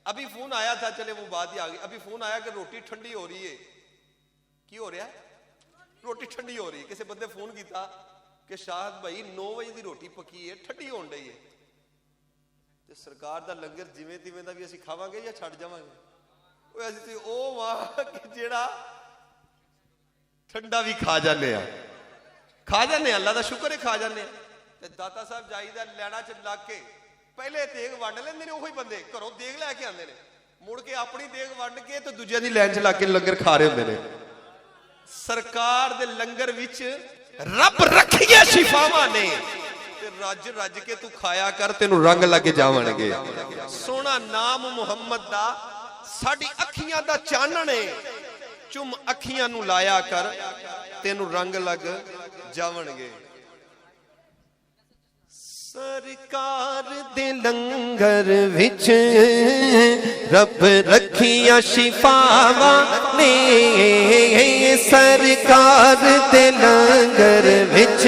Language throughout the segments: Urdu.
ابھی فون آیا تھا, چلے وہ بات ہی آ گئی, ابھی فون آیا کہ روٹی ٹھنڈی ہو رہی ہے. کی ہو رہا ہے؟ روٹی ٹھنڈی ہو رہی ہے. کسی بندے فون کیتا کہ شاہد بھائی 9 بجے دی روٹی پکی ہے, ٹھنڈی ہون رہی ہے. تے سرکار دا لنگر جویں تیویں دا بھی اسی کھاواں گے یا چھڈ جاواں گے؟ اوے اسی تے او واں کہ جیڑا ٹھنڈا بھی کھا جانے ہیں, کھا جانے ہیں, اللہ دا شکر ہے کھا جانے ہیں. تے داتا صاحب جائیدا لینا چ لگ کے پہلے دیگ ونڈ لیندے نے, وہی بندے گھروں دیگ لے کے آندے نے, مڑ کے اپنی دیگ ونڈ کے تے دوجیاں دی لین چ لگ کے لنگر کھا رہے ہوندے نے. سرکار دے لنگر وچ رب رکھیے شفاواں نے, تے رج رج کے تو کھایا کر, تینوں رنگ لگ جاون گے. سونا نام محمد دا ساڈی اکھیاں دا چانن ہے, چم اکھیاں نو لایا کر, تینوں رنگ لگ جاون گے. سرکار دے لنگر وچ رب رکھیا شفاواں نے, سرکار دے لنگر وچ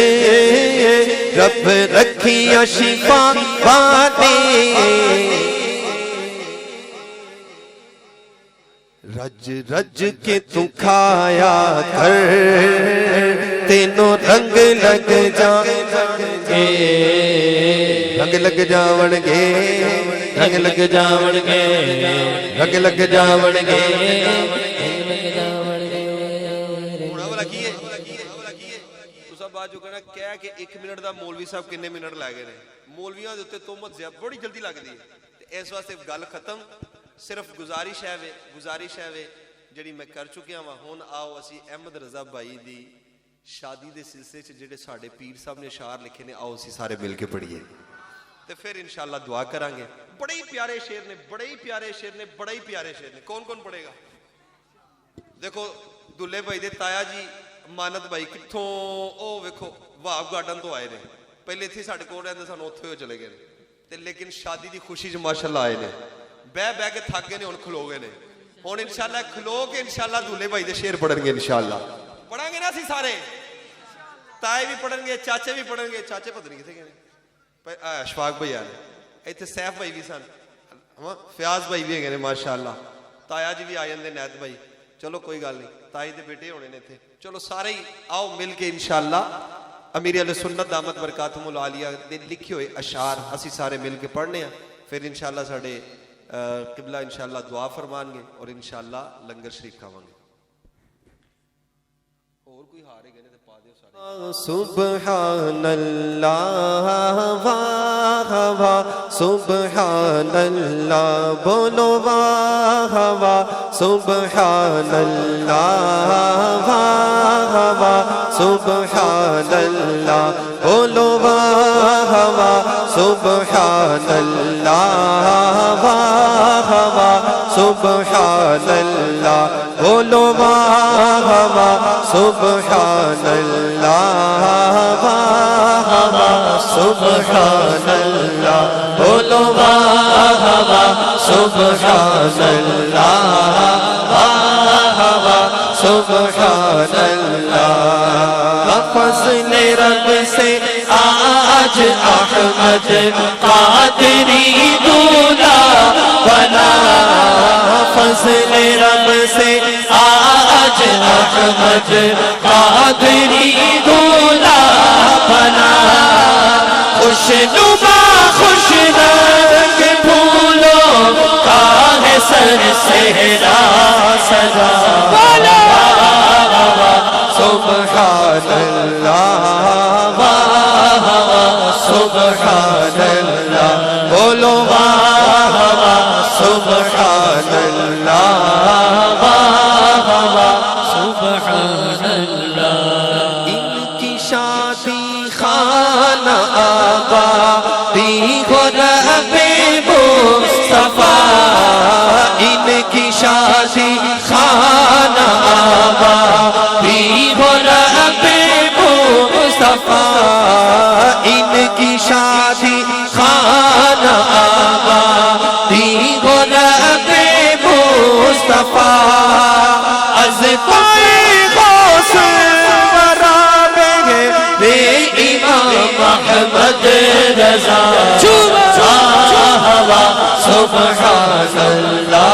رب رکھیا شفاواں نے. رج رج کے تو کھایا کر, تینوں رنگ لگ جاون گے, رنگ لگ جاون گے, رنگ لگ جاون گے, رنگ لگ جاون گے. تساں بات جو کہنا کہہ کہ 1 منٹ دا مولوی صاحب کنے منٹ لے گئے نے, مولویاں دے اوتے تہمت بڑی جلدی لگدی ہے. تے اس واسطے گل ختم, صرف گزارش ہے جڑی میں کر چکیا ہاں. ہن آؤ اسی احمد رضا بھائی دی شادی دے سلسلے چ جڑے ساڈے پیر صاحب نے اشعار لکھے نے, آؤ اسی سارے مل کے پڑھیے تے پھر انشاءاللہ دعا کریں گے. بڑے ہی پیارے شعر نے, بڑے ہی پیارے شعر نے, بڑے ہی پیارے شعر نے. کون کون پڑھے گا؟ دیکھو دلے بھائی دے تایا جی مانت بھائی کتھوں, او ویکھو وہاب گارڈن تو آئے نے, پہلے تھے ساڈے کول رہندے سن, اوتھے ہو چلے گئے تے لیکن شادی دی خوشی چ ماشاءاللہ آئے نے. بہ کے تھک گئے نے, ہن کھلو گئے نے. ہن انشاءاللہ کھلو کے انشاءاللہ دلے بھائی دے شعر پڑھن گے انشاءاللہ. پڑھیں گے نا اسی سارے, تائے بھی پڑھن گے, چاچے بھی پڑھن گے. چاچے پتہ نہیں کتنے گئے, اشفاق بھائی آ نے, ایتھے سیف بھائی بھی سن, فیاض بھائی بھی گئے ماشاءاللہ, تایا جی بھی آ جاندے, نیت بھائی. چلو کوئی گل نہیں, تائی دے بیٹے ہونے نے تھے. چلو سارے ہی آؤ مل کے انشاءاللہ امیر اہل سنت دامت برکاتہم العالیہ دے لکھے ہوئے اشعار اسی سارے مل کے پڑھنے ہیں. پھر انشاءاللہ ساڈے قبلہ انشاءاللہ دعا فرمان گے اور انشاءاللہ لنگر شریف کھاواں گے. اور کوئی ہارے گئے نے تے پا دیو سارے. سبحان اللہ واہ واہ, سبحان اللہ بولو واہ واہ, سبحان اللہ واہ واہ, سبحان اللہ بولو واہ واہ, سبحان اللہ واہ واہ, سبحان اللہ بولو واہ واہ, سبحان اللہ واہ واہ, سبحان اللہ بولو واہ واہ, سبحان اللہ واہ واہ, سبحان اللہ. فضل رب سے آج احمد قادری دولہا بنا, فضل رب سے آج احمد قادری دولہا بنا. خوش نما خوش رنگ پھولوں کا ہے سر صحرا سجا, سبحان اللہ واہ واہ, سبحان اللہ بولو واہ واہ, سبحان اللہ واہ واہ, سبحان اللہ. ان کی شادی خانہ آبادی ہو رب مصطفیٰ, ان کی شادی خانہ آبادی ہو رب مصطفیٰ, ان کی شادی خانہ آبادی ہو رب مصطفیٰ. از پائے غوث ورابے بے امام محمد رضا, سبحان اللہ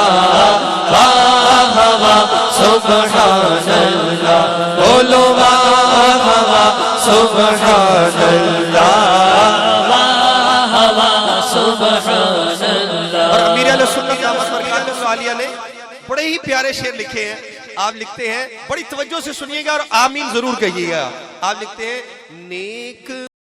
واہ واہ سبحان اللہ بولو واہ واہ سبحان اللہ واہ واہ سبحان اللہ. اور امیر اہل سنت احمد برکات اللہ علیہ نے بڑے ہی پیارے شعر لکھے ہیں. آپ لکھتے ہیں, بڑی توجہ سے سنیے گا اور آمین ضرور کہیے گا. آپ لکھتے ہیں نیک